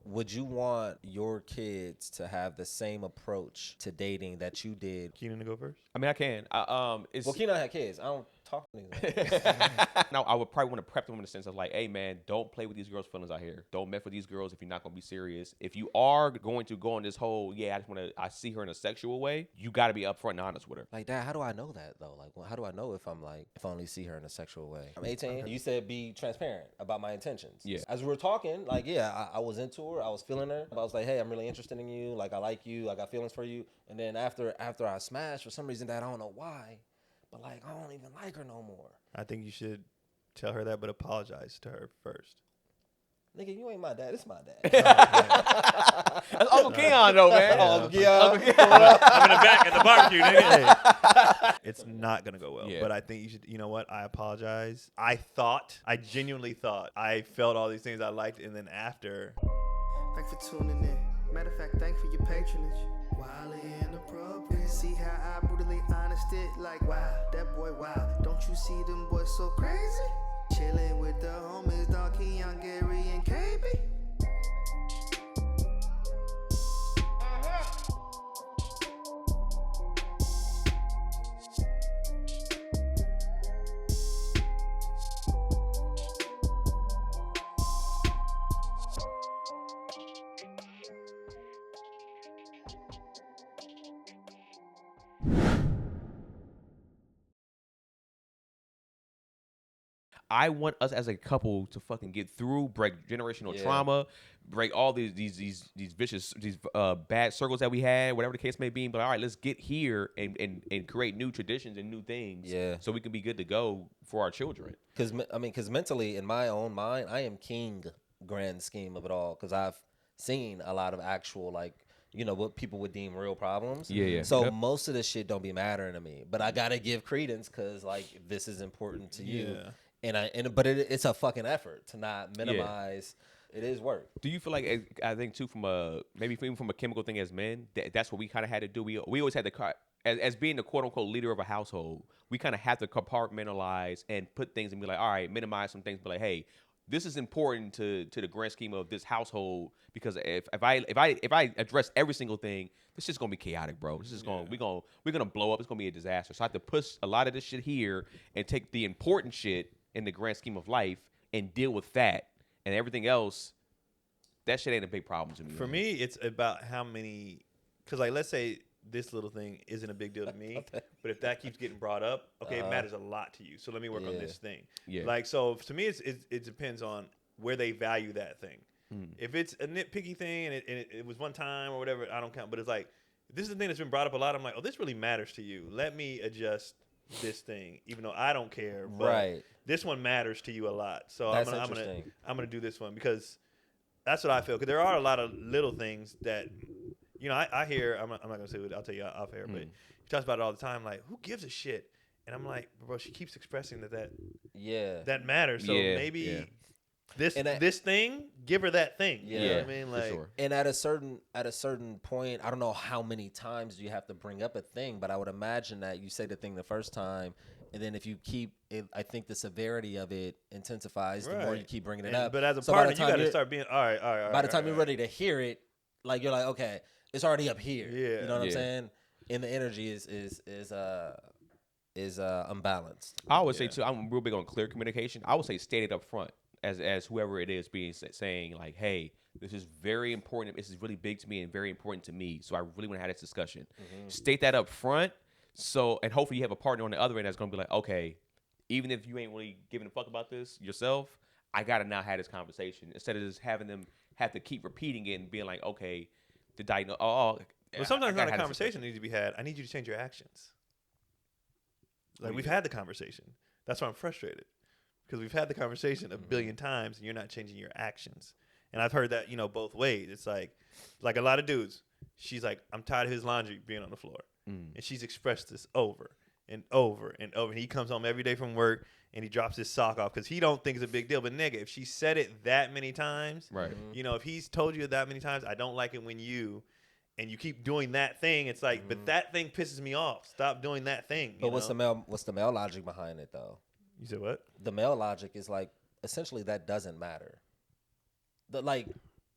would you want your kids to have the same approach to dating that you did? Keenan to go first? I mean, I can. Well, Keon had kids. I don't talk to niggas. No, I would probably want to prep them in the sense of like, hey man, don't play with these girls' feelings out here. Don't mess with these girls if you're not gonna be serious. If you are going to go on this whole, I see her in a sexual way, you got to be upfront and honest with her. Like, Dad, how do I know that though? Like, how do I know if I only see her in a sexual way? I'm 18. You said be transparent about my intentions. Yeah. As we were talking, like, I was into her. I was feeling her. But I was like, hey, I'm really interested in you. Like, I like you. I got feelings for you. And then after I smashed, for some reason, Dad, I don't know why, but like, I don't even like her no more. I think you should tell her that, but apologize to her first. Nigga, you ain't my dad. It's my dad. That's Uncle Keon, though, man. Uncle Keon. I'm in the back at the barbecue, nigga. It's not going to go well. Yeah. But I think you should, you know what? I apologize. I genuinely thought I felt all these things I liked. And then after. Thanks for tuning in. Matter of fact, thanks for your patronage. Wildly inappropriate. See how I brutally honest it? Like, wow, that boy, wow. Don't you see them boys so crazy? Chilling with the homies, dog Keon, Gary, and KB. I want us as a couple to fucking get through, break generational trauma, break all these vicious, bad circles that we had, whatever the case may be. But all right, let's get here and create new traditions and new things. Yeah. So we can be good to go for our children. Because mentally, in my own mind, I am king grand scheme of it all. Because I've seen a lot of actual, like, you know, what people would deem real problems. Yeah. So most of this shit don't be mattering to me. But I gotta give credence because, like, this is important to you. Yeah. But it's a fucking effort to not minimize. It is work. Do you feel like, I think too, from even from a chemical thing as men, that's what we kind of had to do. We always had to, as being the quote unquote leader of a household, we kind of have to compartmentalize and put things and be like, all right, minimize some things, but like, hey, this is important to the grand scheme of this household, because if I address every single thing, this shit's gonna be chaotic, bro. This is we're gonna blow up. It's gonna be a disaster. So I have to push a lot of this shit here and take the important shit in the grand scheme of life and deal with that, and everything else, that shit ain't a big problem to me. For me, it's about how many, because like, let's say this little thing isn't a big deal to me, but if that keeps getting brought up, okay, it matters a lot to you. So let me work on this thing. Yeah. Like, so to me, it depends on where they value that thing. If it's a nitpicky thing and it was one time or whatever, I don't count. But it's like, this is the thing that's been brought up a lot. I'm like, oh, this really matters to you. Let me adjust this thing, even though I don't care. But this one matters to you a lot. So I'm gonna do this one, because that's what I feel. Because there are a lot of little things that, you know, I hear. I'm not gonna say it. I'll tell you off air. But he talks about it all the time. Like, who gives a shit? And I'm like, bro, she keeps expressing that matters. So maybe this thing, give her that thing. You know what I mean? Like, sure. And at a certain point, I don't know how many times you have to bring up a thing, but I would imagine that you say the thing the first time, and then if you keep it, I think the severity of it intensifies the more you keep bringing it up. But as a partner, you got to start being all right. By the time you're ready to hear it, like, you're like, okay, it's already up here. Yeah. You know what I'm saying? And the energy is unbalanced. I would say too, I'm real big on clear communication. I would say state it up front, as whoever it is saying like, hey, this is very important. This is really big to me and very important to me. So I really want to have this discussion. State that up front. So, and hopefully you have a partner on the other end that's going to be like, okay, even if you ain't really giving a fuck about this yourself, I got to now have this conversation, instead of just having them have to keep repeating it and being like, okay, did I know? Well, sometimes not a conversation needs to be had. I need you to change your actions. Like, we've had the conversation. That's why I'm frustrated, because we've had the conversation a billion times and you're not changing your actions. And I've heard that, you know, both ways. It's like a lot of dudes. She's like, I'm tired of his laundry being on the floor. And she's expressed this over and over and over. And he comes home every day from work and he drops his sock off because he don't think it's a big deal. But nigga, if she said it that many times, right? You know, if he's told you that many times, I don't like it when you, and you keep doing that thing, it's like, but that thing pisses me off. Stop doing that thing. But what's the male logic behind it though? You said what? The male logic is like, essentially, that doesn't matter.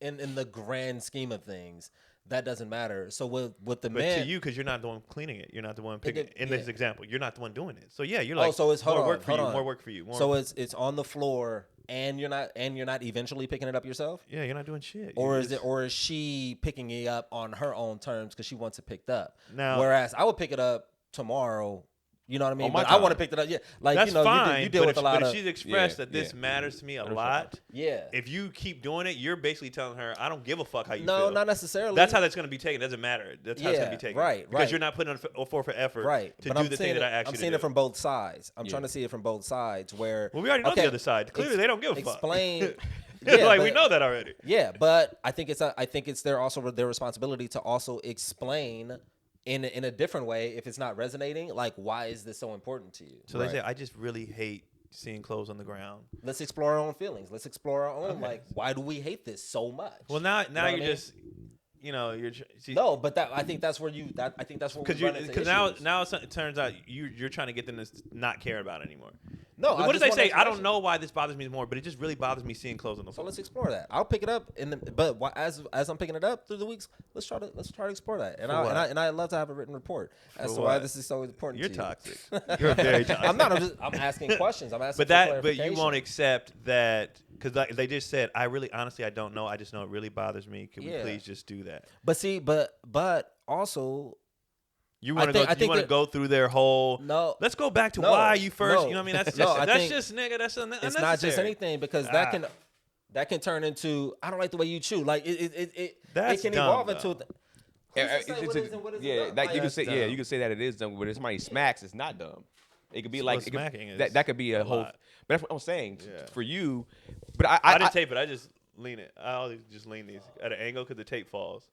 in the grand scheme of things, that doesn't matter. So with the but men, to you, because you're not the one cleaning it, you're not the one picking. In this example, you're not the one doing it. So yeah, you're so it's more work for you. So it's on the floor, and you're not eventually picking it up yourself. Yeah, you're not doing shit. Or is she picking it up on her own terms because she wants it picked up? Now, whereas I would pick it up tomorrow. You know what I mean? But I want to pick it up. Yeah, like that's fine. You deal with a lot of. But if she's expressed that this matters to me a lot. Yeah. If you keep doing it, you're basically telling her, I don't give a fuck how you feel. No, not necessarily. That's how that's going to be taken. It doesn't matter. That's how it's going to be taken. Right. Because you're not putting forth effort to do the thing that I actually do. I'm seeing it from both sides. I'm trying to see it from both sides. Where we already know the other side. Clearly, they don't give a fuck. Explain. We know that already. Yeah, but I think it's their responsibility to also explain in a different way if it's not resonating. Like, why is this so important to you? So they say, I just really hate seeing clothes on the ground. Let's explore our own feelings. Let's explore our own like, why do we hate this so much? Well, now you're just. You're no, but I think that's where I think that's where because now it turns out you're trying to get them to not care about it anymore. No, what did they say? I don't know why this bothers me more, but it just really bothers me seeing clothes on the floor. So let's explore that. I'll pick it up, but as I'm picking it up through the weeks, let's try to explore that. And I'd love to have a written report as to why this is so important. You're to toxic. You. You're very toxic. I'm not. I'm asking questions. I'm asking. But you won't accept that because they just said, honestly, I don't know. I just know it really bothers me. Can we please just do that? But see, but also. You want to go through their whole. No, let's go back to why you first. No, you know what I mean? That's just nigga. That's unnecessary. It's not just anything because that can turn into I don't like the way you chew. Like it can evolve into. You can say that it is dumb. But if somebody smacks, it's not dumb. It could be like smacking. That could be a whole. But that's what I'm saying for you. But I didn't tape it. I just lean it. I always just lean these at an angle because the tape falls.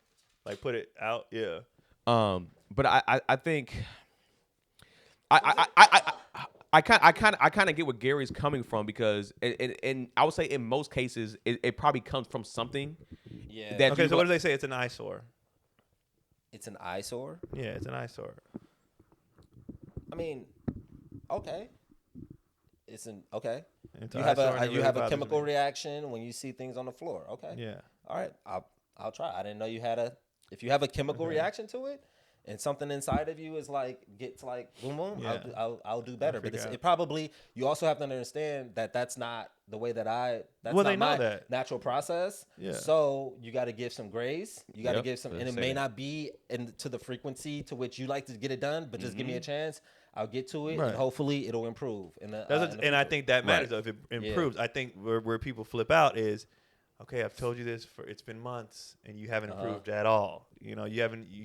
Like put it out. Yeah. But I think I kind of get where Gary's coming from because and I would say in most cases it probably comes from something. Yeah. Okay. So what do they say? It's an eyesore. It's an eyesore. Yeah, it's an eyesore. I mean, okay. It's an okay. It's you have a chemical reaction when you see things on the floor. Okay. Yeah. All right. I'll try. I didn't know you had if you have a chemical reaction to it. And something inside of you is gets boom boom. Yeah. I'll do better. But it probably you also have to understand that that's not the way that that's not my natural process. Yeah. So you got to give some grace. You got to give some, and it may not be to the frequency to which you like to get it done. But just give me a chance. I'll get to it, and hopefully it'll improve. And I think that matters. If it improves, I think where people flip out is. Okay, I've told you this it's been months and you haven't improved at all. You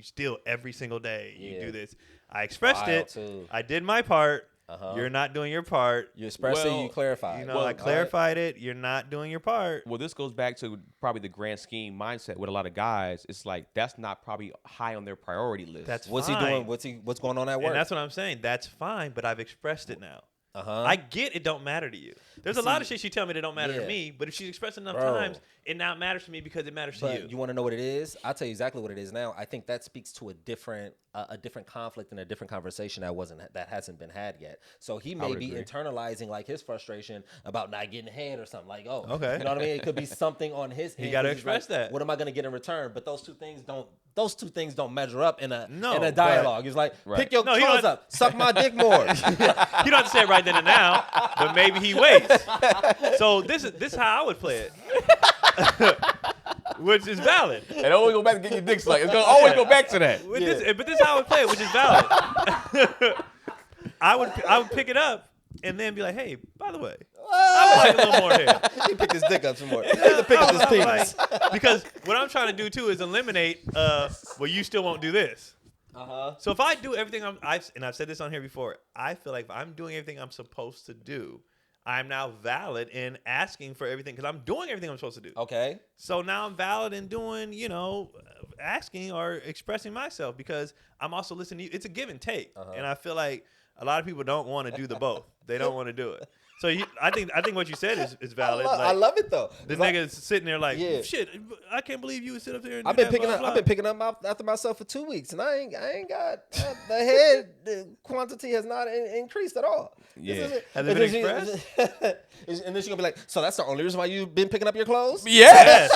still every single day you do this. I expressed it. Too. I did my part. You're not doing your part. You expressed it, you clarified. I clarified it. You're not doing your part. Well, this goes back to probably the grand scheme mindset with a lot of guys. It's like that's not probably high on their priority list. That's what's fine. he doing? What's going on at work? And that's what I'm saying. That's fine, but I've expressed it now. I get it don't matter to you. There's a lot of shit she tell me that don't matter to me, but if she's expressed enough times, it now matters to me because it matters to you. You want to know what it is? I'll tell you exactly what it is now. I think that speaks to a different conflict and a different conversation that hasn't been had yet. So he may be internalizing his frustration about not getting head or something okay. You know what I mean? It could be something on his end. You got to express that. What am I going to get in return? But those two things don't measure up in a dialogue. It's like pick your clothes up, suck my dick more. You don't have to say it right then and now, but maybe he waits. So this is how I would play it. Which is valid. And always go back to get your dick sucked. It's gonna always go back to that. But this is how I would play it, which is valid. I would pick it up and then be like, hey, by the way, I would like a little more here. He pick his dick up some more. Pick up his penis. Because what I'm trying to do too is eliminate. Well, you still won't do this. So if I do everything I've said this on here before, I feel like if I'm doing everything I'm supposed to do, I'm now valid in asking for everything because I'm doing everything I'm supposed to do. Okay. So now I'm valid in doing, asking or expressing myself because I'm also listening to you. It's a give and take. And I feel like a lot of people don't want to do the both. They don't want to do it. So I think what you said is valid. I love it though. The nigga's sitting there like, shit, I can't believe you would sit up there and I've been picking up after myself for 2 weeks, and I ain't got the head quantity has not increased at all. Yeah, has it been expressed? And then she's gonna be like, so that's the only reason why you've been picking up your clothes? Yes.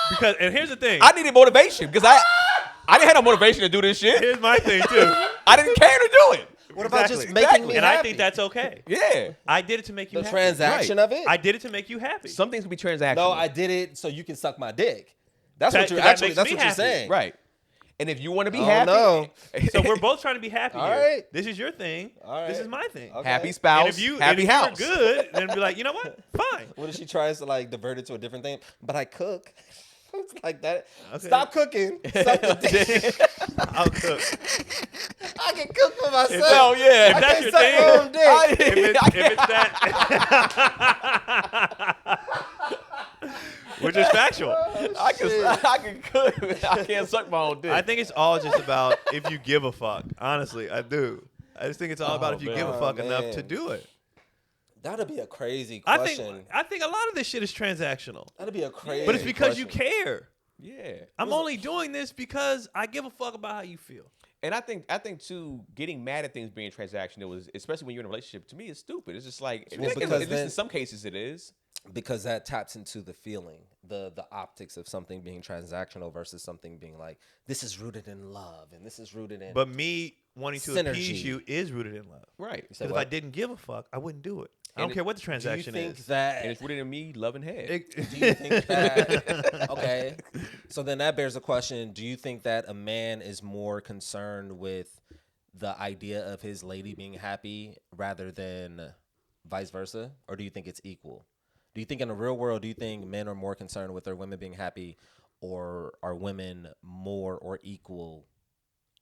Because and here's the thing, I needed motivation because I didn't have no motivation to do this shit. Here's my thing too. I didn't care to do it. What about just making me and happy? I think that's okay. Yeah. I did it to make you happy. The transaction of it? I did it to make you happy. Some things can be transactional. No, I did it so you can suck my dick. That's what you're actually. That's what you're saying, right? And if you want to be happy, no. So we're both trying to be happy. All here. Right. This is your thing. All right. This is my thing. Okay. Happy spouse. And if happy house. You're good, then be like, you know what? Fine. What if she tries to like divert it to a different thing? But I cook. It's like that. Okay. Stop cooking. Suck the dick. I'll cook. I can cook for myself. Well, yeah. If that's your thing. If it's that. Which is factual. I can cook. I can't suck my own dick. I think it's all just about if you give a fuck. Honestly, I do. I just think it's all about if you give a fuck enough to do it. That'd be a crazy question. I think a lot of this shit is transactional. That'd be a crazy But it's because question. you care. Yeah. I'm only doing this because I give a fuck about how you feel. And I think too, getting mad at things being transactional is, especially when you're in a relationship, to me, is stupid. It's just like, because in some cases it is. Because that taps into the feeling, the optics of something being transactional versus something being like, this is rooted in love and this is rooted in. But me wanting to appease you is rooted in love. Right. Because if I didn't give a fuck, I wouldn't do it. I don't care what the transaction do you think is. That, and it's rooted in me loving head. Do you think that? Okay. So then that bears a question. Do you think that a man is more concerned with the idea of his lady being happy rather than vice versa? Or do you think it's equal? Do you think in the real world, do you think men are more concerned with their women being happy, or are women more or equal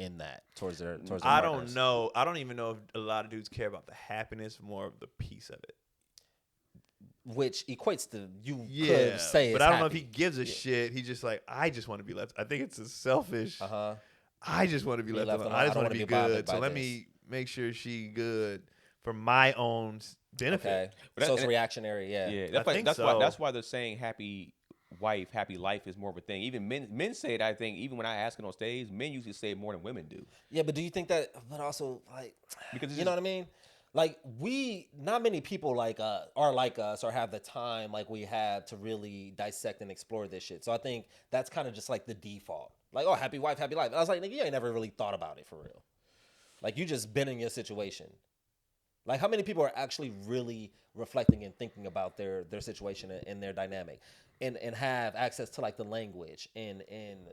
in that towards their I partners? don't know. I don't even know if a lot of dudes care about the happiness, more of the piece of it. Which equates to could say but it's I don't know happy. if he gives a shit. He's just like, I just want to be left. I think it's a selfish. I just want to be left alone. I just want to be good. So let me make sure she good for my own benefit. Okay. So it's reactionary, Yeah, that's why they're saying happy wife, happy life is more of a thing. Even men say it. I think even when I ask it on stage, men usually say it more than women do. Yeah, but do you think that? But also, like, because you know what I mean? Like, not many people are like us or have the time like we have to really dissect and explore this shit. So I think that's kind of just like the default. Like, oh, happy wife, happy life. I was like, nigga, you ain't never really thought about it for real. Like, you just been in your situation. Like, how many people are actually really reflecting and thinking about their situation and their dynamic and have access to, like, the language and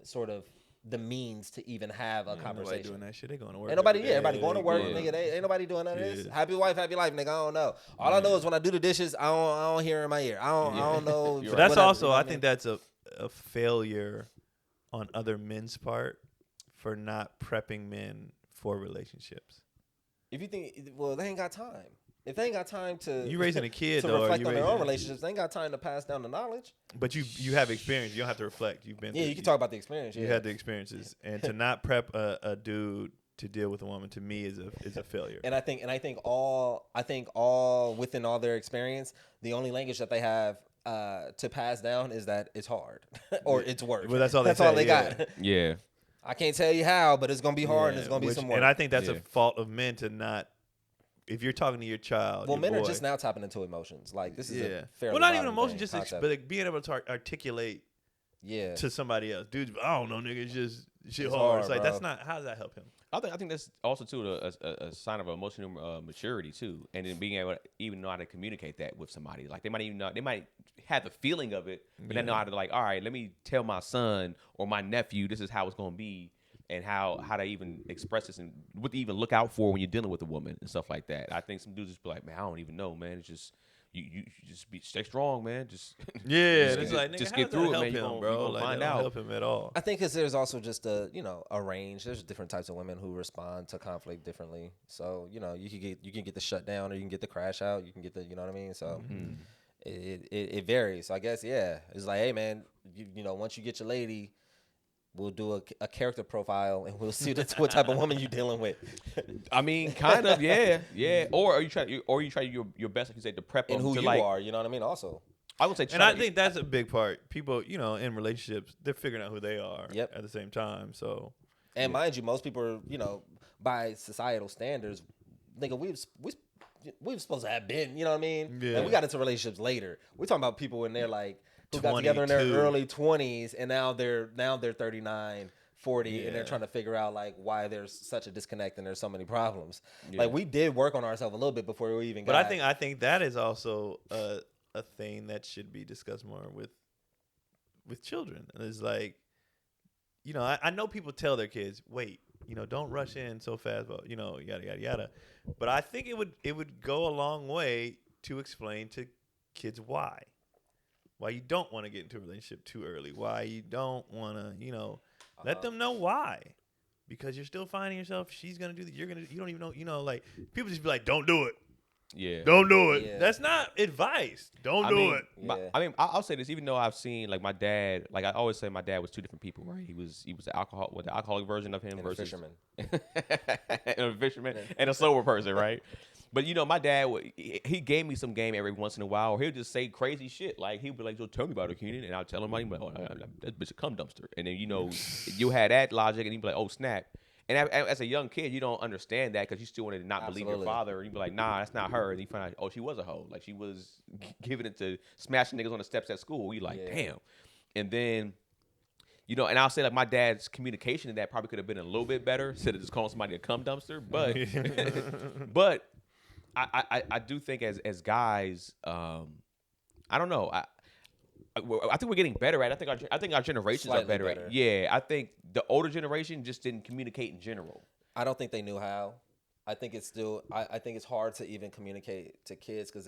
sort of the means to even have a conversation? Nobody doing that shit. They going to work. Ain't nobody, everybody going to work, nigga. Ain't nobody doing none of this. Happy wife, happy life, nigga. I don't know. All I know is when I do the dishes, I don't hear in my ear. I don't know. So that's also, I think that's a failure on other men's part for not prepping men for relationships. If you think, well, they ain't got time. If they ain't got time to you raising a kid to though, reflect on their own relationships, they ain't got time to pass down the knowledge. But you have experience. You don't have to reflect. You've been. Yeah, you can talk about the experience. You had the experiences, and to not prep a dude to deal with a woman, to me, is a failure. And I think all within all their experience, the only language that they have to pass down is that it's hard or it's work. Well, that's all they got. Yeah. I can't tell you how, but it's gonna be hard and it's gonna be some work. And I think that's a fault of men to not. If you're talking to your child, well, men are just now tapping into emotions. Like, this is a fairly not even emotion, just concept. but like being able to articulate to somebody else. Dude, I don't know, nigga. It's just shit hard. It's like, that's not. How does that help him? I think that's also too a sign of emotional maturity too, and then being able to even know how to communicate that with somebody. Like, they might have the feeling of it, but they know how to, like, all right, let me tell my son or my nephew this is how it's gonna be, and how to even express this and what to even look out for when you're dealing with a woman and stuff like that. I think some dudes just be like, man, I don't even know, man. It's just you just stay strong, man. Just it's like, nigga, just how get does through that it, man. help You him, bro? gonna Like, find that don't out. help him at all. I think because there's also just a range. There's different types of women who respond to conflict differently. So you can get the shutdown, or you can get the crash out. You can get the, you know what I mean. So it varies. So I guess it's like, hey man, you know, once you get your lady, we'll do a character profile, and we'll see what type of woman you're dealing with. I mean, kind of, yeah. Or you try your best, like you say, to prep them and who to you like, are. You know what I mean? Also, I would say, and I think that's a big part. People, you know, in relationships, they're figuring out who they are at the same time. So, and mind you, most people are, you know, by societal standards, nigga, we were supposed to have been, you know what I mean? Yeah. And we got into relationships later. We're talking about people when they're like, who got together in their early 20s, and now they're 39, 40, and they're trying to figure out like why there's such a disconnect and there's so many problems. Yeah. Like we did work on ourselves a little bit before we even got. But I think that is also a thing that should be discussed more with children. It's like, you know, I know people tell their kids, wait, you know, don't rush in so fast, but you know, yada yada yada. But I think it would go a long way to explain to kids why you don't want to get into a relationship too early, why you don't want to, you know, let them know why. Because you're still finding yourself. She's gonna do that. You don't even know. You know, like people just be like, don't do it. Yeah. Don't do it. Yeah. That's not advice. Don't do it. I mean, I'll say this, even though I've seen like my dad, like I always say my dad was two different people, right? He was the alcoholic version of him and versus a fisherman. and a fisherman and a sober person, right? But you know, my dad, he gave me some game every once in a while, or he'll just say crazy shit. Like he'd be like, "So tell me about it, Keenan," and I'll tell him, like, "Oh, that bitch a cum dumpster." And then you know, you had that logic, and he'd be like, "Oh snap." And as a young kid, you don't understand that because you still wanted to not believe your father. And you'd be like, nah, that's not her. And you find out, oh, she was a hoe. Like, she was giving it to smashing niggas on the steps at school. You like, damn. And then, you know, and I'll say, like, my dad's communication in that probably could have been a little bit better instead of just calling somebody a cum dumpster. But but I do think as guys, I don't know. I think we're getting better at it. I think our generations Slightly are better at it. Yeah, I think the older generation just didn't communicate in general. I don't think they knew how. I think it's still. I think it's hard to even communicate to kids because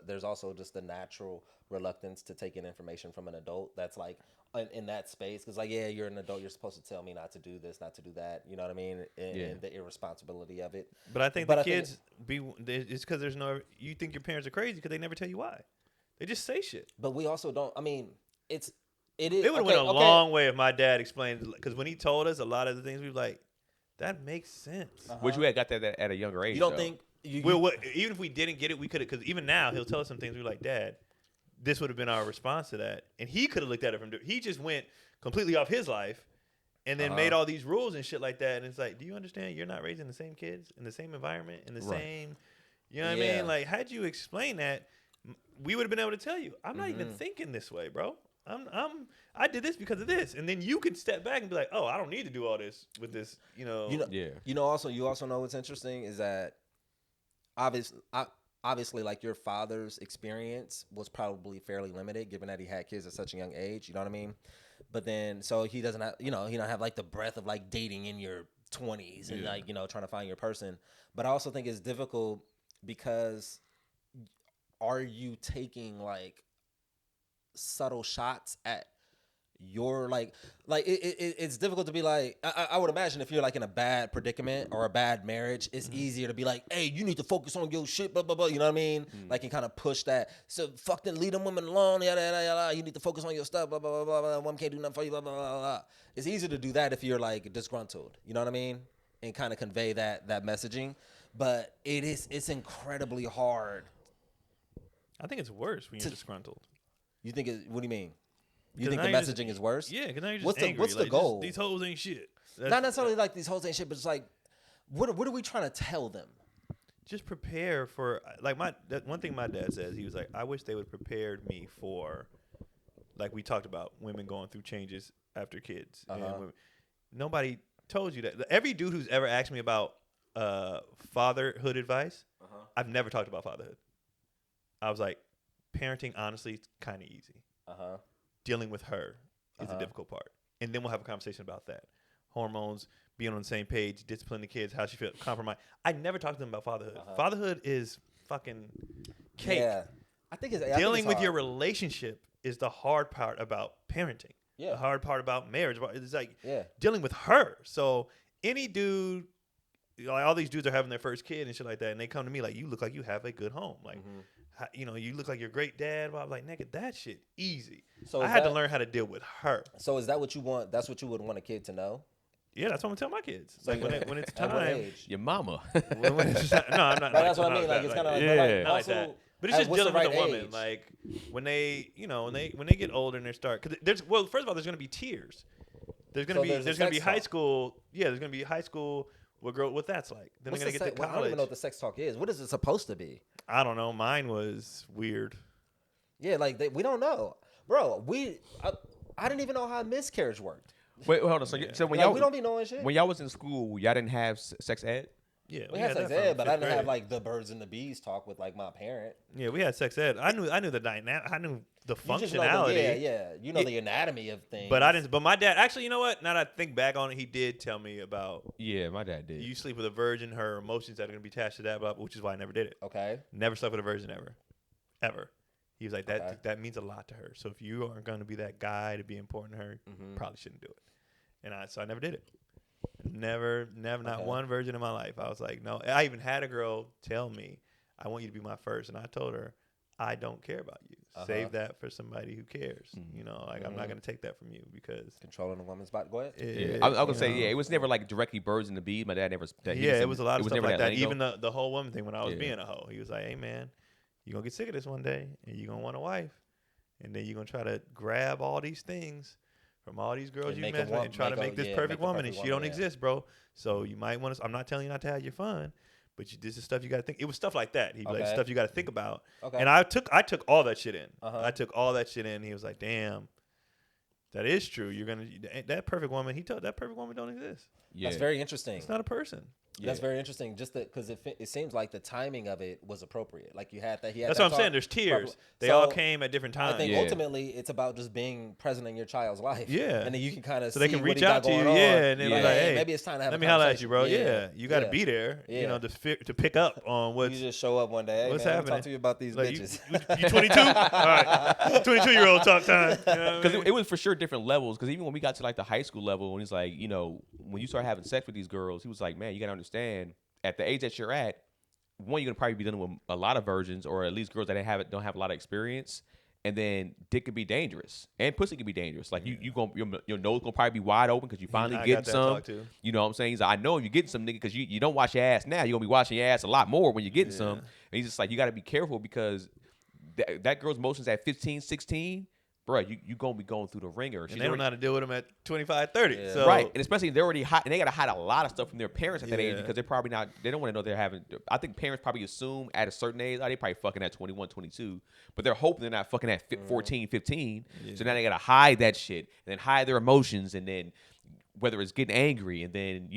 there's also just a natural reluctance to take in information from an adult that's like in that space. Because like, yeah, you're an adult. You're supposed to tell me not to do this, not to do that. You know what I mean? And the irresponsibility of it. But I think kids it's because there's no. You think your parents are crazy because they never tell you why. They just say shit. But we also don't. I mean, it is. It would have went a long way if my dad explained, because when he told us a lot of the things, we were like, that makes sense. Which we had got that at a younger age. You don't think? Even if we didn't get it, we could have. Because even now, he'll tell us some things. We're like, Dad, this would have been our response to that, and he could have looked at it from. He just went completely off his life, and then made all these rules and shit like that. And it's like, do you understand? You're not raising the same kids in the same environment in the same. You know what I mean? Like, how'd you explain that? We would have been able to tell you, I'm not even thinking this way, bro. I did this because of this, and then you can step back and be like, oh, I don't need to do all this with this, you know. You also know what's interesting is that obviously like your father's experience was probably fairly limited, given that he had kids at such a young age. You know what I mean? But then so he doesn't have, he don't have like the breadth of like dating in your 20s and like trying to find your person. But I also think it's difficult because. Are you taking like subtle shots at your like it's difficult to be like I would imagine if you're like in a bad predicament or a bad marriage, it's easier to be like, hey, you need to focus on your shit, blah blah blah. You know what I mean? Like and kind of push that. So fuck them, leave them women alone. Yada yada yada. You need to focus on your stuff. Blah blah blah blah. Woman can't do nothing for you. Blah blah blah blah. It's easier to do that if you're like disgruntled. You know what I mean? And kind of convey that messaging. But it's incredibly hard. I think it's worse when you're disgruntled. You think what do you mean? You think the messaging is worse? Yeah, because now you're just angry. What's the goal? These hoes ain't shit. Not necessarily like these hoes ain't shit, but it's like, what are we trying to tell them? Just prepare for, like, one thing my dad says, he was like, I wish they would prepare me for, like we talked about, women going through changes after kids. And nobody told you that. Every dude who's ever asked me about fatherhood advice, I've never talked about fatherhood. I was like, parenting, honestly, it's kind of easy. Dealing with her is the difficult part. And then we'll have a conversation about that. Hormones, being on the same page, discipline the kids, how she feel, compromise. I never talked to them about fatherhood. Fatherhood is fucking cake. Yeah. I think it's dealing with your relationship is the hard part about parenting. Yeah. The hard part about marriage. It's like dealing with her. So any dude, like all these dudes are having their first kid and shit like that, and they come to me like, you look like you have a good home. Like, you look like your great dad. But I'm like, nigga, that shit easy. So I had to learn how to deal with her. So is that what you want? That's what you would want a kid to know? Yeah, that's what I'm gonna tell my kids. So Like when it's at what time. age? Your mama. When it's time, no, I'm not. That's what I mean. Like it's kind of like, yeah. Not like that. But it's just dealing with a woman. Like when they, when they get older and they start, because first of all, there's gonna be tears. There's gonna be high school. Yeah, there's gonna be high school. What that's like. Then they're gonna get to college. I don't even know what the sex talk is. What is it supposed to be? I don't know. Mine was weird. Yeah, like we don't know, bro. I didn't even know how a miscarriage worked. Wait, hold on. So when we don't be knowing shit. When y'all was in school, y'all didn't have sex ed? Yeah, we had sex ed, but I didn't have like the birds and the bees talk with like my parent. Yeah, we had sex ed. I knew the dynamic. I knew the functionality. You know the anatomy of things. But I didn't. But my dad, actually, you know what? Now that I think back on it, he did tell me about. Yeah, my dad did. You sleep with a virgin, her emotions that are gonna be attached to that, which is why I never did it. Okay. Never slept with a virgin ever. He was like that means a lot to her. So if you aren't gonna be that guy to be important to her, probably shouldn't do it. And so I never did it. Never, not one virgin in my life. I was like, no. I even had a girl tell me, I want you to be my first. And I told her, I don't care about you. Save that for somebody who cares. I'm not going to take that from you because. Controlling a woman's body. Go ahead. I was going to say, it was never like directly birds and the bees. My dad never. It was a lot of stuff like that. Even the whole woman thing when I was being a hoe. He was like, hey, man, you're going to get sick of this one day and you're going to want a wife. And then you're going to try to grab all these things from all these girls you met and try to make this perfect woman, and she don't exist, bro. So you might want to. I'm not telling you not to have your fun, but this is stuff you got to think. It was stuff like that. He'd be like, stuff you got to think about. Okay. And I took all that shit in. I took all that shit in. He was like, damn, that is true. That perfect woman. He told that perfect woman don't exist. Yeah. That's very interesting. It's not a person. Yeah. That's very interesting. Just because it seems like the timing of it was appropriate. Like you had that. That's what I'm saying. There's tiers. They all came at different times. I think ultimately it's about just being present in your child's life. Yeah. And then you can kind of so they can reach out to you. Yeah. And they're like, hey, maybe it's time to have. Let me holler at you, bro. Yeah. You got to be there. Yeah. To pick up on what's. You just show up one day. Hey, what's man, happening? Talk to you about these bitches. You 22? All right. 22-year-old talk time. Because it was for sure different levels. Because even when we got to like the high school level, when he's like, when you start having sex with these girls, he was like, man, you got to understand. At the age that you're at, one, you're gonna probably be dealing with a lot of virgins, or at least girls that don't have a lot of experience. And then dick could be dangerous, and pussy can be dangerous. Like your nose gonna probably be wide open because you finally getting some. You know what I'm saying? He's like, I know you're getting some, nigga, because you don't wash your ass now. You're gonna be washing your ass a lot more when you're getting some. And he's just like, you got to be careful because that girl's emotions at 15, 16. Bro, you gonna be going through the ringer. And they don't know how to deal with them at 25, 30. Yeah. So. Right, and especially they're already hot, and they gotta hide a lot of stuff from their parents at that age because they're probably not. They don't want to know they're having. I think parents probably assume at a certain age, they probably fucking at 21, 22, but they're hoping they're not fucking at 14, 15. Yeah. So now they gotta hide that shit and then hide their emotions, and then whether it's getting angry, and then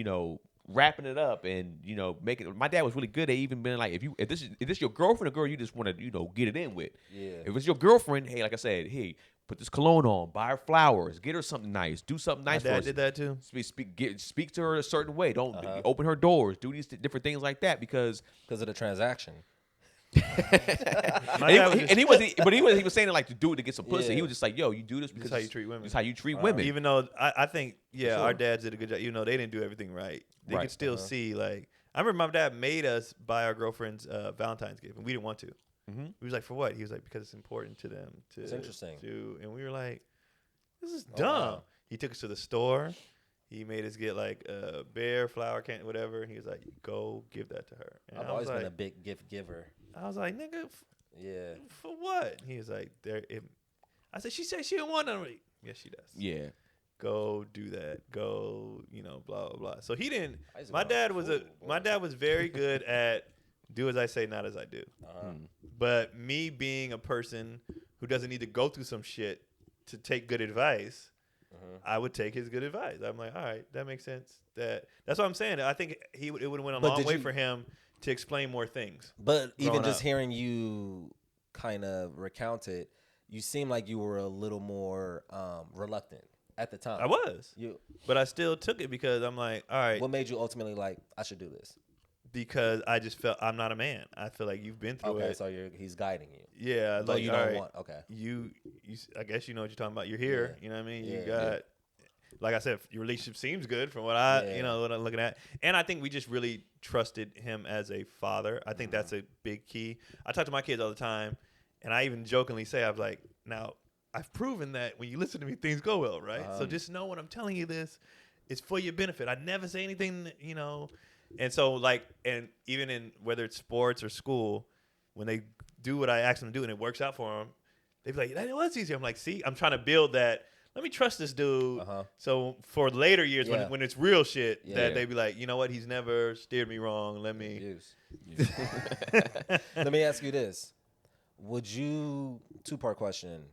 wrapping it up, and making. My dad was really good at even being like, if this is your girlfriend, a girl you just want to get it in with. Yeah. If it's your girlfriend, hey, like I said, hey. Put this cologne on, buy her flowers, get her something nice, do something nice for her. My dad did that too. Speak to her a certain way. Don't open her doors. Do these different things like that because of the transaction. He was saying it like to do it to get some pussy. He was just like, yo, you do this because this is how you treat women. This is how you treat women. Even though I think our dads did a good job. Even though they didn't do everything right, they could still see like. I remember my dad made us buy our girlfriends Valentine's gift, and we didn't want to. Mm-hmm. He was like, for what? He was like, because it's important to them. It's interesting. And we were like, this is dumb. Wow. He took us to the store. He made us get like a bear, flower, candy, whatever. And he was like, go give that to her. And I've always been a big gift giver. I was like, nigga, for what? He was like, I said, she said she didn't want none. Yes, she does. Yeah. Go do that. Go, blah, blah, blah. So he didn't. My dad was very good at do as I say, not as I do. But me being a person who doesn't need to go through some shit to take good advice, I would take his good advice. I'm like, all right, that makes sense. That's what I'm saying. I think it would have went a long way for him to explain more things. But even just hearing you kind of recount it, you seem like you were a little more reluctant at the time. I was. But I still took it because I'm like, all right. What made you ultimately like, I should do this? Because I just felt I'm not a man. I feel like you've been through it. Okay, so he's guiding you. Yeah, like you don't want. Okay. You I guess you know what you're talking about. You're here. You know what I mean? You got. like I said, your relationship seems good from what what I'm looking at. And I think we just really trusted him as a father. I think that's a big key. I talk to my kids all the time, and I even jokingly say, I was like, now I've proven that when you listen to me, things go well, right? So just know when I'm telling you this, it's for your benefit. I never say anything, And so and even in whether it's sports or school, when they do what I ask them to do and it works out for them, they be like, that was easier. I'm like, see, I'm trying to build that. Let me trust this dude. So for later years, when it's real shit, that they be like, you know what? He's never steered me wrong. Let me. Let me ask you this. Would you, two-part question,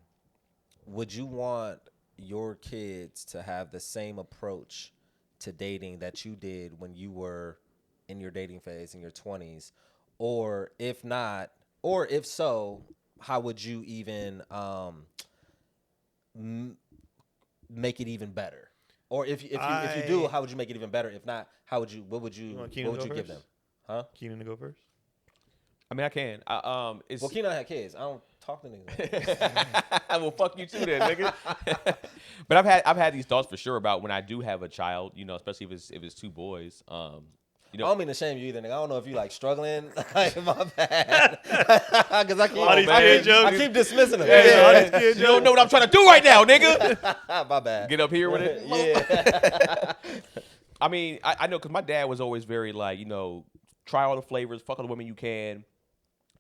would you want your kids to have the same approach to dating that you did when you were in your dating phase in your 20s? Or if not, or if so, how would you even make it even better? Or if you do, how would you make it even better? If not, what would you give them? Huh? Keenan to go first? I mean, I can. Well, Keon had kids. I don't talk to niggas. Well, fuck you too, then, nigga. But I've had these thoughts for sure about when I do have a child, especially if it's two boys. I don't mean to shame you either, nigga. I don't know if you struggling. My bad. Because I keep dismissing them. You don't know what I'm trying to do right now, nigga. My bad. Get up here with it. Yeah. I mean, I know because my dad was always very try all the flavors, fuck all the women you can.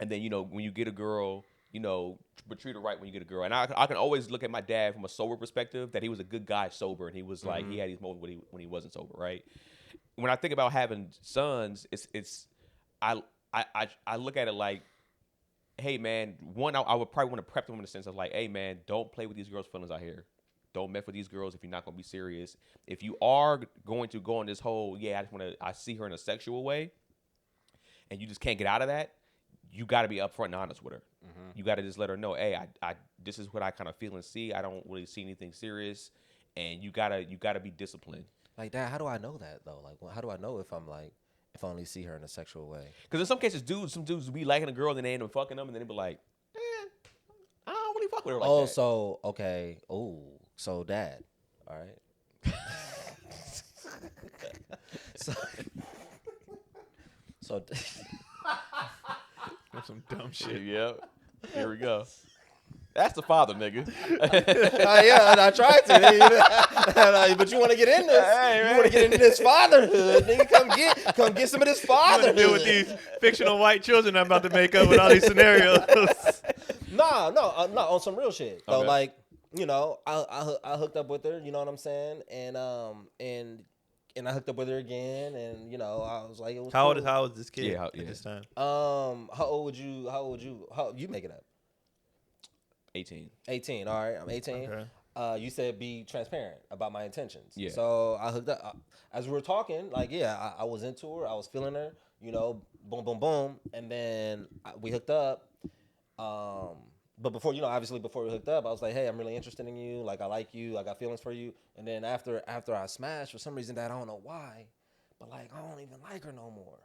And then, when you get a girl, but treat her right when you get a girl. And I can always look at my dad from a sober perspective, that he was a good guy sober, and he was he had these moments when he wasn't sober, right? When I think about having sons, I look at it like, hey man, one, I would probably want to prep them in the sense of like, hey man, don't play with these girls' feelings out here. Don't mess with these girls if you're not gonna be serious. If you are going to go on this whole, I see her in a sexual way, and you just can't get out of that, you got to be upfront and honest with her. You got to just let her know, hey, I this is what I kind of feel and see. I don't really see anything serious, and you gotta be disciplined. Like, Dad, how do I know that though? Like, how do I know if I only see her in a sexual way? Because in some cases, some dudes will be liking a girl and they end up fucking them, and then they be like, I don't really fuck with her like that. So okay. Oh, so Dad, all right. so That's some dumb shit. Yep. Here we go. That's the father, nigga. Yeah, and I tried to. But you want to get in this? Hey, you want to get into this fatherhood? Nigga, come get some of this fatherhood. Deal with these fictional white children I'm about to make up with all these scenarios. No, on some real shit. So okay. I hooked up with her. You know what I'm saying? And I hooked up with her again, and I was like, it was how cool. old is this kid at this time? How old would you make it up? 18. 18. All right, I'm 18. Okay. You said be transparent about my intentions. Yeah. So I hooked up as we were talking. I was into her. I was feeling her. Boom, boom, boom, and then we hooked up. But before, obviously before we hooked up, I was like, hey, I'm really interested in you. Like, I like you. I got feelings for you. And then after I smashed, for some reason that I don't know why, but I don't even like her no more.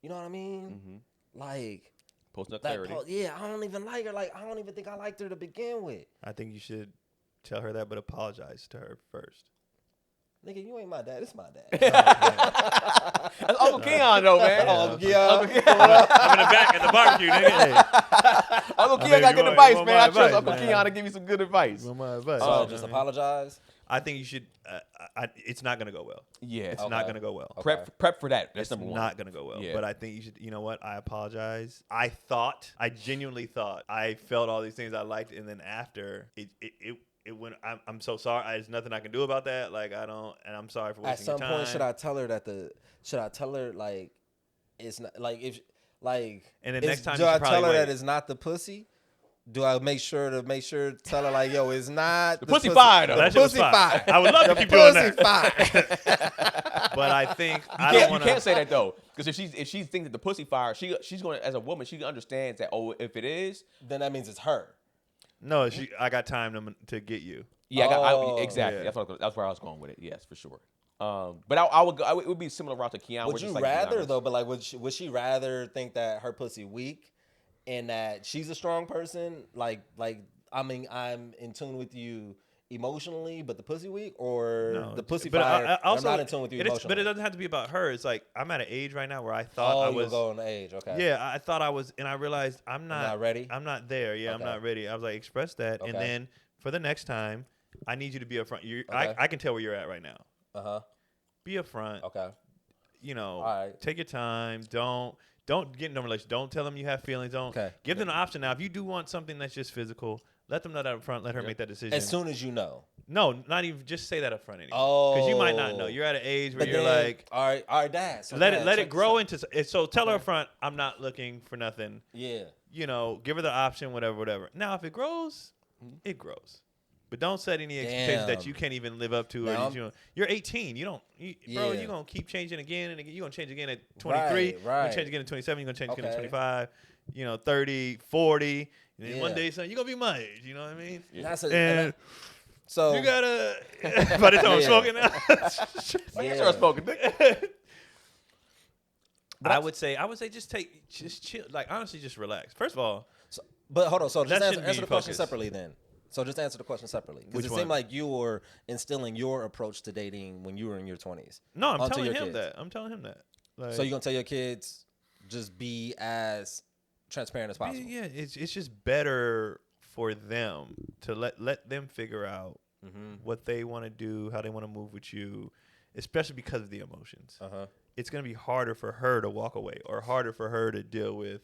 You know what I mean? Mm-hmm. Like, posting up clarity. I don't even like her. Like, I don't even think I liked her to begin with. I think you should tell her that, but apologize to her first. Nigga, you ain't my dad. It's my dad. That's Uncle Keon, though, man. Uncle Keon. I'm in the back at the barbecue, nigga. Uncle Keon got good advice, man. I trust Uncle Keon to give you some good advice. My advice. So just apologize. I think you should. It's not gonna go well. Yeah, it's not gonna go well. Okay. Prep for that. That's number one. It's not gonna go well. Yeah. But I think you should. You know what? I apologize. I genuinely thought I felt all these things I liked, and then after it went. I'm so sorry. There's nothing I can do about that. Like, I don't, and I'm sorry for wasting your time. At some point, should I tell her like it's not like if like. And the next time, do I tell her that it's not the pussy? Do I make sure to tell her like, yo, it's not the pussy fire though. The pussy fire. I would love to keep doing that. Fire. But I think you can't say that though, because if she thinks that the pussy fire, she's going to, as a woman, she understands that if it is, then that means it's her. No, I got time to get you. Yeah, exactly. Yeah. That's where I was going with it. Yes, for sure. But it would be similar route to Keon. Would you rather though? But like, would she rather think that her pussy weak? And that she's a strong person, like I mean, I'm in tune with you, emotionally, but the pussy weak, or No, the pussy but fire? also, I'm not in tune with you emotionally. But it doesn't have to be about her. It's like I'm at an age right now where I thought I was. You're going to age. Okay. Yeah, I thought I was, and I realized I'm not ready. I'm not there. Yeah, Okay. I'm not ready. I was like, express that, and then for the next time, I need you to be upfront. I can tell where you're at right now. Be upfront. Okay. You know, right. Take your time. Don't get in no relationship. Don't tell them you have feelings. Don't give them the option. Now, if you do want something that's just physical, let them know that up front. Let her make that decision. As soon as you know. No, not even. Just say that up front anymore. Because you might not know. You're at an age where you're like, all right, Dad. So let it grow into. So tell her up front, I'm not looking for nothing. Yeah. You know, give her the option, whatever. Now, if it grows, it grows. But don't set any expectations that you can't even live up to. You're 18. Bro, you're going to keep changing again and again. You're going to change again at 23. Right. You're going to change again at 27. You're going to change again at 25. 30, 40. And then one day, son, you're going to be my age. You know what I mean? Yeah. So you got to. By the time I'm smoking now. Start smoking. I would say just chill. Like, honestly, just relax. First of all. But hold on. So just answer the question focused. Separately then. So just answer the question separately. Because it seemed like you were instilling your approach to dating when you were in your 20s. No, I'm telling him that. Like, so you're going to tell your kids just be as transparent as possible? Yeah, it's just better for them to let them figure out what they want to do, how they want to move with you, especially because of the emotions. It's going to be harder for her to walk away or harder for her to deal with,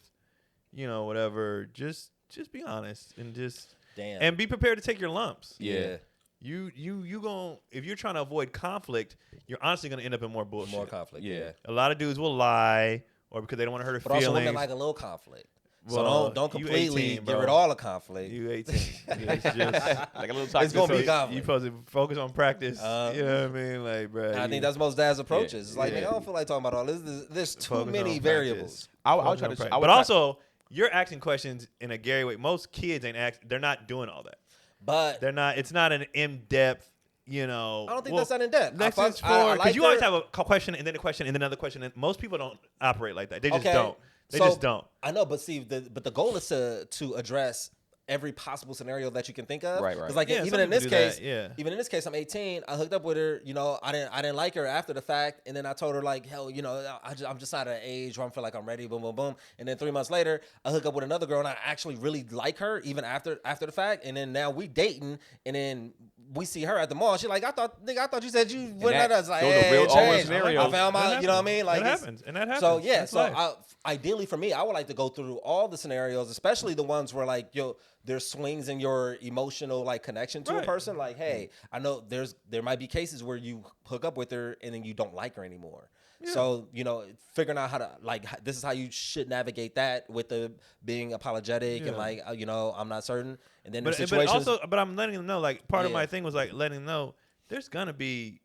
whatever. Just be honest and just... Damn. And be prepared to take your lumps. Yeah. You gon' if you're trying to avoid conflict, you're honestly gonna end up in more bullshit. More conflict. Yeah. A lot of dudes will lie, or because they don't want to hurt her feelings. But also women like a little conflict. Well, so don't completely 18, get rid of all the conflict. You 18. It's just like a little toxic. It's gonna be conflict. You supposed to focus on practice. You know what I mean? Like, bro. I think that's most dads' approaches. It's like, nigga, I don't feel like talking about all this. There's too many variables. I'll try to. But also, you're asking questions in a Gary way. Most kids ain't asking. They're not doing all that. But they're not. It's not an in-depth. I don't think that's not in depth. Because you always have a question and then a question and then another question. And most people don't operate like that. They just don't. They just don't. I know, but see, the goal is to address every possible scenario that you can think of. Right. Because even in this case, I'm 18. I hooked up with her. I didn't like her after the fact, and then I told her like, hell, I'm just not at an age where I feel like I'm ready. Boom, boom, boom. And then 3 months later, I hook up with another girl, and I actually really like her even after the fact. And then now we dating, and then we see her at the mall. She's like, I thought you said you went at us. Like, hey, I found my, you know what I mean? Like, that happens. So yeah, ideally for me, I would like to go through all the scenarios, especially the ones where like there's swings in your emotional like connection to a person. Like, hey, I know there might be cases where you hook up with her and then you don't like her anymore. Yeah. So, figuring out how to this is how you should navigate that with the being apologetic and like, I'm not certain. And then there's situations. But I'm letting them know, like, part of my thing was like letting them know there's gonna be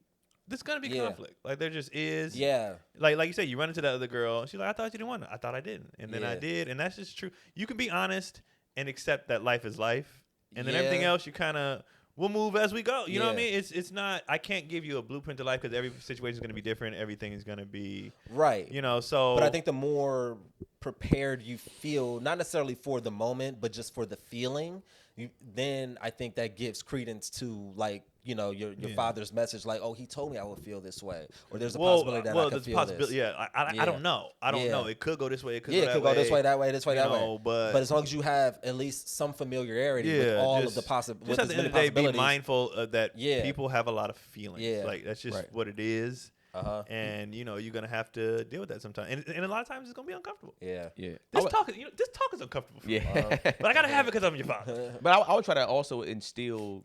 conflict. Like, there just is. Yeah. Like you said, you run into that other girl. She's like, I thought you didn't want it. I thought I didn't. And then I did. And that's just true. You can be honest and accept that life is life. And then everything else, you kind of, we'll move as we go. You know what I mean? It's not, I can't give you a blueprint to life because every situation is going to be different. Everything is going to be. Right. So. But I think the more prepared you feel, not necessarily for the moment, but just for the feeling, then I think that gives credence to like, your father's message, like, oh, he told me I would feel this way, or there's a possibility that I could feel this. Yeah, I don't know. I don't know. It could go this way. It could go that way. It could go this way, that way, this way, that way. But as long as you have at least some familiarity with all of the possibilities. Just at the end of the day, be mindful of that people have a lot of feelings. Yeah. Like, that's just what it is. And you're gonna have to deal with that sometimes, and a lot of times it's gonna be uncomfortable. Yeah. This talk is uncomfortable for me. But I gotta have it because I'm your father. But I would try to also instill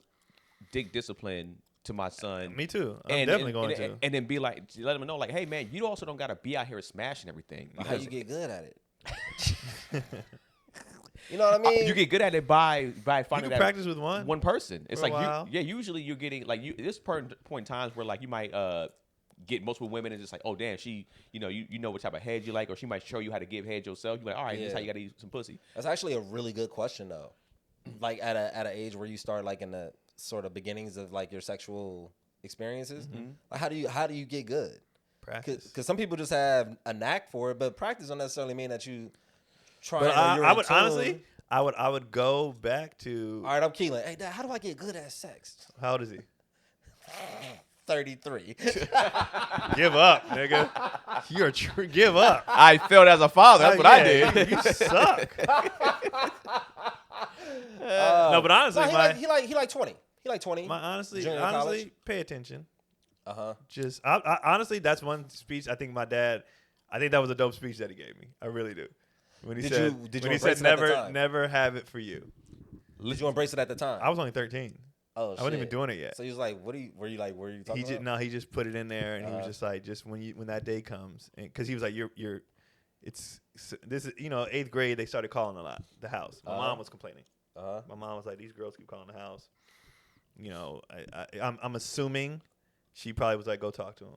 dick discipline to my son. Me too. I'm definitely going to. And then be like, let him know, like, hey man, you also don't gotta be out here smashing everything. How you get good at it? You know what I mean? You get good at it by finding that practice with one person. It's like usually you're getting like this point in times where like you might get multiple women and just like, oh damn, she you know what type of head you like, or she might show you how to give head yourself. You're like, all right, this is how you gotta eat some pussy. That's actually a really good question though. Like at an age where you start like in the sort of beginnings of like your sexual experiences, like how do you get good? Practice. Because some people just have a knack for it, but practice don't necessarily mean that you try. But I would honestly, I would go back to. All right, I'm Keelan. Hey, Dad, how do I get good at sex? How old is he? 33. Give up, nigga. You're give up. I failed as a father. That's what I did. You suck. No, but honestly, he like 20. He like 20. Honestly, pay attention. Just I honestly, that's one speech. I think my dad. I think that was a dope speech that he gave me. I really do. When he said never have it for you. Did you embrace it at the time? I was only 13. Oh, shit. I wasn't even doing it yet. So he was like, were you talking about? No, he just put it in there, and he was just like, when that day comes, because he was like, this is 8th grade. They started calling a lot the house. My mom was complaining. My mom was like, these girls keep calling the house. I'm assuming she probably was like, go talk to him,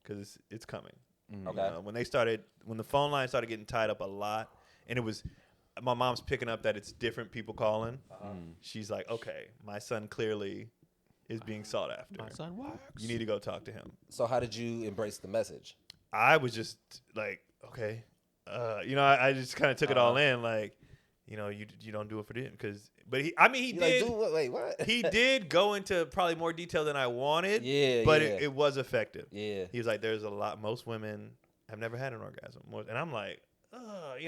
because it's coming. Okay. When the phone line started getting tied up a lot, and it was. My mom's picking up that it's different people calling. She's like, okay, my son clearly is being sought after. My son works. You need to go talk to him. So how did you embrace the message? I was just like, okay. I just kind of took it all in. Like, you don't do it for them. But he did. Like, wait, what? He did go into probably more detail than I wanted. Yeah, but it was effective. Yeah. He was like, there's a lot. Most women have never had an orgasm. And I'm like, what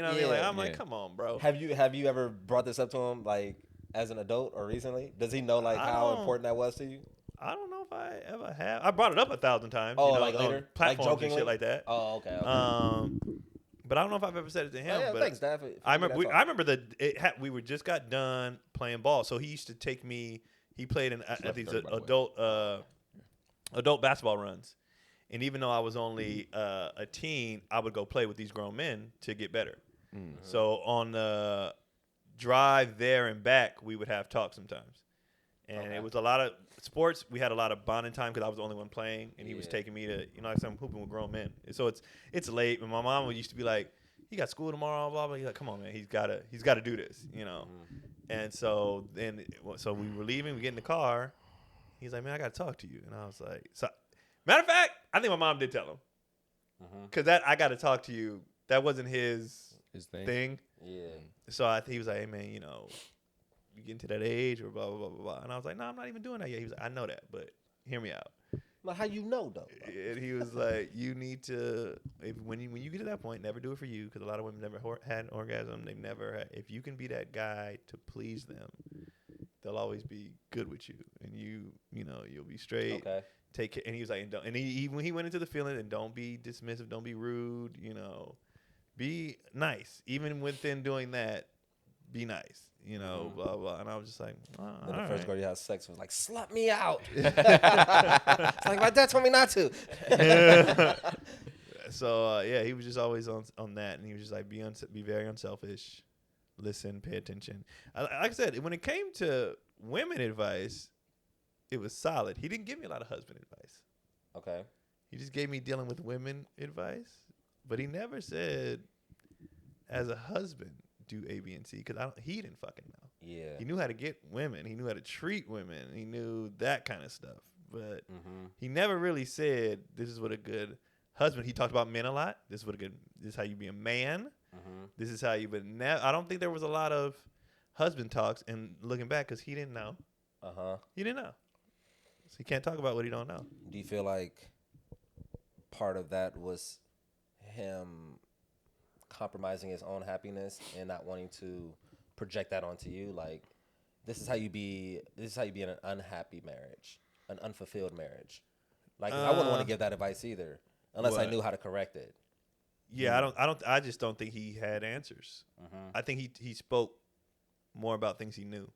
I mean? Like, I'm like, come on, bro. Have you ever brought this up to him, like, as an adult or recently? Does he know, like, how important that was to you? I don't know if I ever have. I brought it up 1,000 times. Oh, like later? Platforms like and shit like that. Oh, okay. But I don't know if I've ever said it to him. Yeah, but thanks, Dad. I remember we were just got done playing ball, so he used to take me. He played at these adult basketball runs. And even though I was only a teen, I would go play with these grown men to get better. Mm-hmm. So on the drive there and back, we would have talk sometimes. And it was a lot of sports. We had a lot of bonding time because I was the only one playing, and he was taking me to, like I'm hooping with grown men. And so it's late. And my mom used to be like, "He got school tomorrow, blah blah." He's like, "Come on, man, he's got to do this, Mm-hmm. And so we were leaving. We get in the car. He's like, "Man, I got to talk to you." And I was like, matter of fact, I think my mom did tell him. Because I got to talk to you. That wasn't his thing. Yeah. So he was like, hey, man, you get into that age or blah, blah, blah, blah, blah. And I was like, no, I'm not even doing that yet. He was like, I know that, but hear me out. Well, how you know, though? And he was like, you need to, when you get to that point, never do it for you. Because a lot of women never had an orgasm. They've never had. If you can be that guy to please them, they'll always be good with you. And you'll be straight. Okay. Take care. And he was like, when he went into the feeling, and don't be dismissive, don't be rude, be nice. Even within doing that, be nice, blah, blah. And I was just like, then the first girl you had sex was like, slut me out. It's like, my dad told me not to. So, he was just always on that. And he was just like, be very unselfish, listen, pay attention. Like I said, when it came to women advice, it was solid. He didn't give me a lot of husband advice. Okay. He just gave me dealing with women advice. But he never said, as a husband, do A, B, and C. Because he didn't fucking know. Yeah. He knew how to get women. He knew how to treat women. He knew that kind of stuff. But he never really said, this is what a good husband. He talked about men a lot. This is how you be a man. This is how you. But I don't think there was a lot of husband talks. And looking back, because he didn't know. He didn't know. So he can't talk about what he don't know. Do you feel like part of that was him compromising his own happiness and not wanting to project that onto you? Like, this is how you be in an unhappy marriage, an unfulfilled marriage. Like, I wouldn't want to give that advice either, unless I knew how to correct it. Yeah, I just don't think he had answers. I think he spoke more about things he knew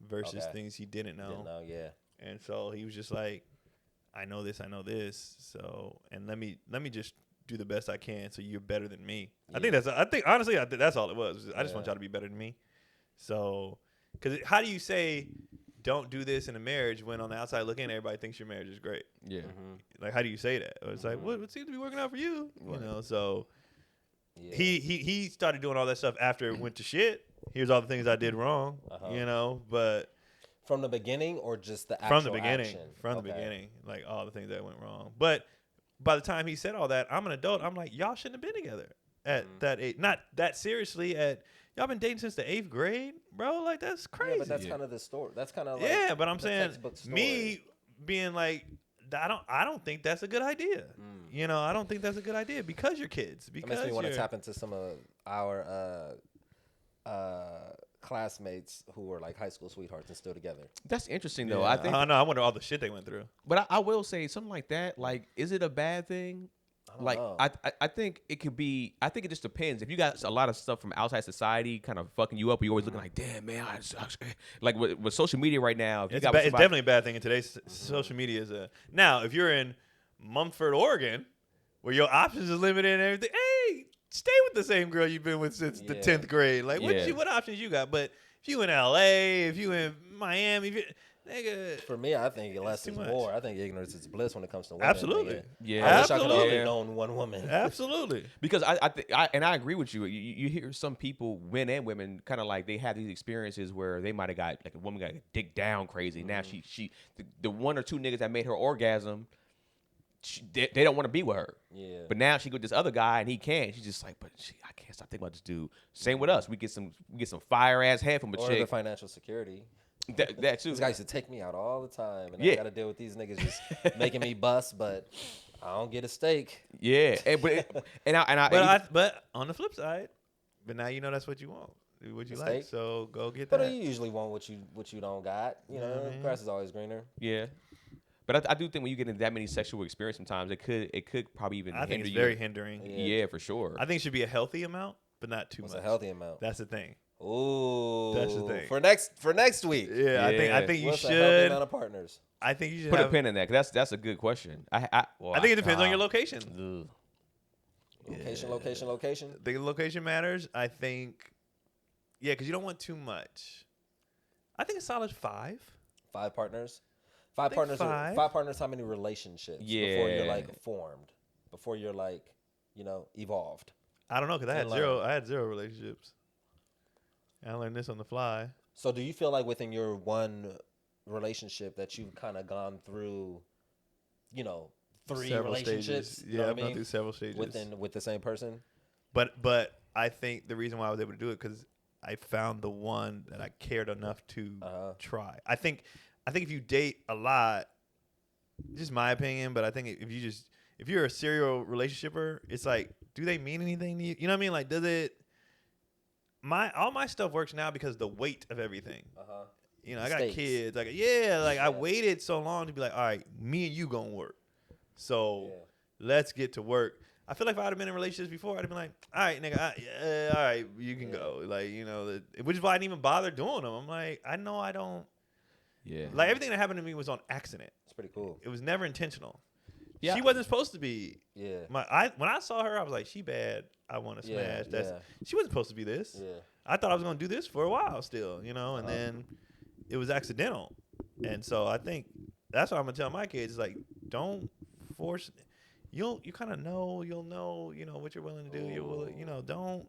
versus things he didn't know. Yeah. And so he was just like, I know this. So, and let me just do the best I can so you're better than me. Yeah. I think honestly that's all it was. I just want y'all to be better than me. So, because how do you say don't do this in a marriage when on the outside looking, everybody thinks your marriage is great? Yeah. Like, how do you say that? It's like, what seems to be working out for you? Right. So he started doing all that stuff after it went to shit. Here's all the things I did wrong, but from the beginning or just the actual from the beginning, action? From the beginning, like all the things that went wrong. But by the time he said all that, I'm an adult. I'm like, y'all shouldn't have been together at that age. Not that seriously. y'all been dating since the 8th grade, bro. Like that's crazy. Yeah, but that's kind of the story. That's kind of like yeah, but I'm saying story. me being like, I don't think that's a good idea. You know, I don't think that's a good idea because you're kids. Because that makes me want to tap into some of our classmates who were like high school sweethearts and still together. That's interesting though. Yeah. I think. I know. I wonder all the shit they went through. But I will say something like that. Like, is it a bad thing? Like, I think it could be. I think it just depends. If you got a lot of stuff from outside society kind of fucking you up, you're always looking like, damn man, like with social media right now. If you It's, got it's definitely a bad thing in today's social media. Is now if you're in Mumford, Oregon, where your options is limited and everything, hey, stay with the same girl you've been with since the 10th grade. Like, what options you got? But if you in LA, if you in Miami, if you, nigga. For me, I think less is more. I think ignorance is bliss when it comes to women. Absolutely. Nigga. Yeah. I wish I could have only known one woman. Absolutely. Because I agree with you. You hear some people, men and women, kind of like they have these experiences where they might have got like a woman got dick down crazy. Now the one or two niggas that made her orgasm, they don't want to be with her. Yeah. But now she with this other guy and he can't. She's just like, I can't stop thinking about this dude. Same with us. We get some fire ass head from a or chick. the financial security. That too. These guys used to take me out all the time, and I got to deal with these niggas just making me bust, but I don't get a steak. Yeah, But on the flip side, but now you know that's what you want, what you like. So go get that. But you usually want what you don't got. You know, grass is always greener. Yeah. But I do think when you get into that many sexual experience, sometimes it could probably even. I think it's very hindering. Yeah, for sure. I think it should be a healthy amount, but not too much. A healthy amount. That's the thing. Ooh, that's the thing. For next week. Yeah, I think you What's should. A healthy amount of partners? I think you should put a pin in that. 'Cause that's a good question. I think it depends on your location. Location. The location matters. I think. Yeah, because you don't want too much. I think a solid 5. 5 partners. 5 partners. 5 partners. How many relationships? Yeah. Before you're like formed. Before you're like, evolved. I don't know because I had 0 relationships. I learned this on the fly. So do you feel like within your one relationship that you've kind of gone through, 3 several relationships? Stages. Yeah, I've gone through several stages with the same person. But I think the reason why I was able to do it because I found the one that I cared enough to try. I think if you date a lot, just my opinion, but I think if you're a serial relationshiper, it's like, do they mean anything to you? You know what I mean? Like, does it? All my stuff works now because of the weight of everything. I got kids. I waited so long to be like, all right, me and you gonna work. So let's get to work. I feel like if I would have been in relationships before, I'd have been like, all right, nigga, all right, you can go. Like, which is why I didn't even bother doing them. I'm like, I know I don't. Yeah. Like, everything that happened to me was on accident. It's pretty cool. It was never intentional. Yeah. She wasn't supposed to be. Yeah. When I saw her, I was like, she bad. I want to smash. She wasn't supposed to be this. Yeah. I thought I was going to do this for a while still, and then it was accidental. And so I think that's what I'm going to tell my kids is like, don't force. You kind of know, you'll know, what you're willing to do. Don't.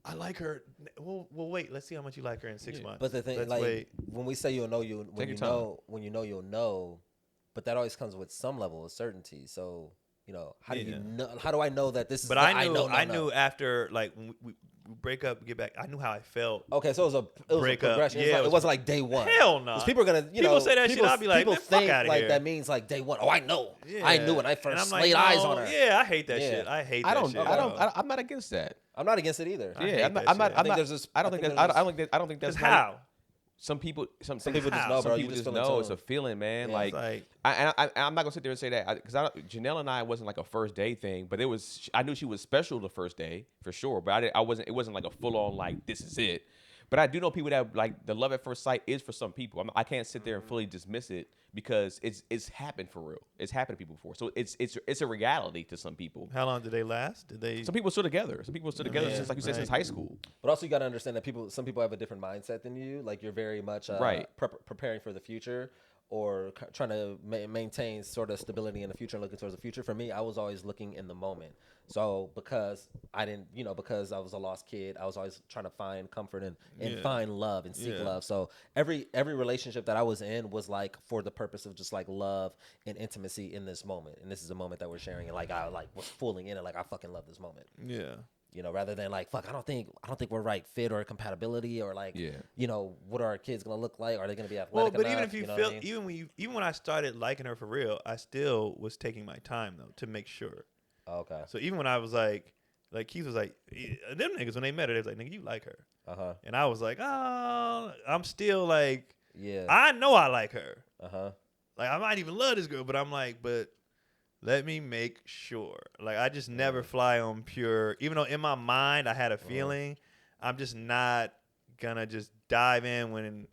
I like her. We'll wait. Let's see how much you like her in 6 months. But the thing, when we say you'll know, when you'll know, but that always comes with some level of certainty. So, how do you know? How do I know that this is? But I knew after when we break up, get back. I knew how I felt. Okay, so it was a progression. It wasn't like day one. Hell no. People are gonna, people say that shit. I'll be like, people fuck out of here. that means like day one. Oh, I know. Yeah. I knew when I first laid eyes on her. Yeah, I hate that shit. I hate that shit. I'm not against that. I'm not against it either. Yeah, I don't think that's how. Some people just know, bro. Some people just know it's a feeling, man. Yeah, I'm not gonna sit there and say that because Janelle and I wasn't like a first day thing, but I knew she was special the first day for sure. But it wasn't like a full on like this is it. But I do know people that like the love at first sight is for some people. I can't sit there and fully dismiss it because it's happened for real. It's happened to people before, so it's a reality to some people. How long did they last? Some people still together. Some people still together since, like you said, since high school. But also, you got to understand that some people have a different mindset than you. Like you're very much preparing for the future or trying to maintain sort of stability in the future and looking towards the future. For me, I was always looking in the moment. So because I didn't, because I was a lost kid, I was always trying to find comfort and find love and seek love. So every relationship that I was in was like for the purpose of just like love and intimacy in this moment. And this is a moment that we're sharing. And like I was fully in it. Like I fucking love this moment. Yeah. You know, rather than like, fuck, I don't think we're right fit or compatibility or like, you know, what are our kids gonna look like? Are they gonna be athletic? Well, but enough? even if you know feel, what I mean? even when I started liking her for real, I still was taking my time though to make sure. Okay. So even when I was like Keith was like, them niggas when they met her, they was like, nigga, you like her. And I was like, oh, I'm still like, I know I like her. Like I might even love this girl, but I'm like, but let me make sure. Like I just never fly on pure. Even though in my mind I had a feeling, I'm just not gonna just dive in when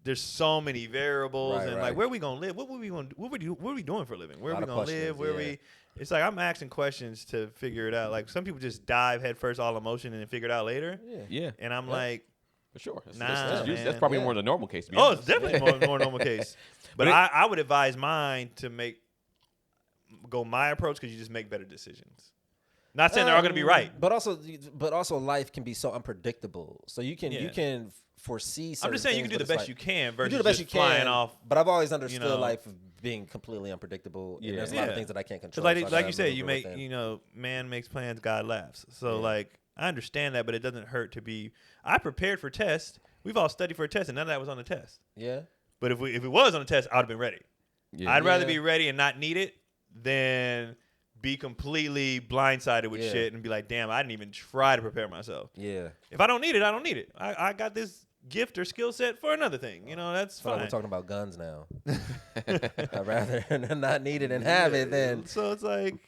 there's so many variables and like where we gonna live? What are we doing for a living? Where are we gonna live? Where we? It's like I'm asking questions to figure it out. Like some people just dive headfirst, all emotion, and then figure it out later. Yeah. And I'm like, for sure. That's probably more the normal case. To be honest. It's definitely more normal case. But I would advise mine to go my approach because you just make better decisions. Not saying they're all going to be right, but also life can be so unpredictable. So you can foresee. I'm just saying you can do the best you can versus you do the best just you flying can, off. But I've always understood life being completely unpredictable. And there's a lot of things that I can't control. Like you said, man makes plans, God laughs. So like I understand that, but it doesn't hurt to be. I prepared for tests. We've all studied for a test, and none of that was on the test. Yeah. But if it was on the test, I'd have been ready. Yeah. I'd rather be ready and not need it than be completely blindsided with shit and be like, damn, I didn't even try to prepare myself. Yeah. If I don't need it, I don't need it. I got this gift or skill set for another thing. You know, that's fine. We're talking about guns now. I'd rather not need it and have it than. So it's like,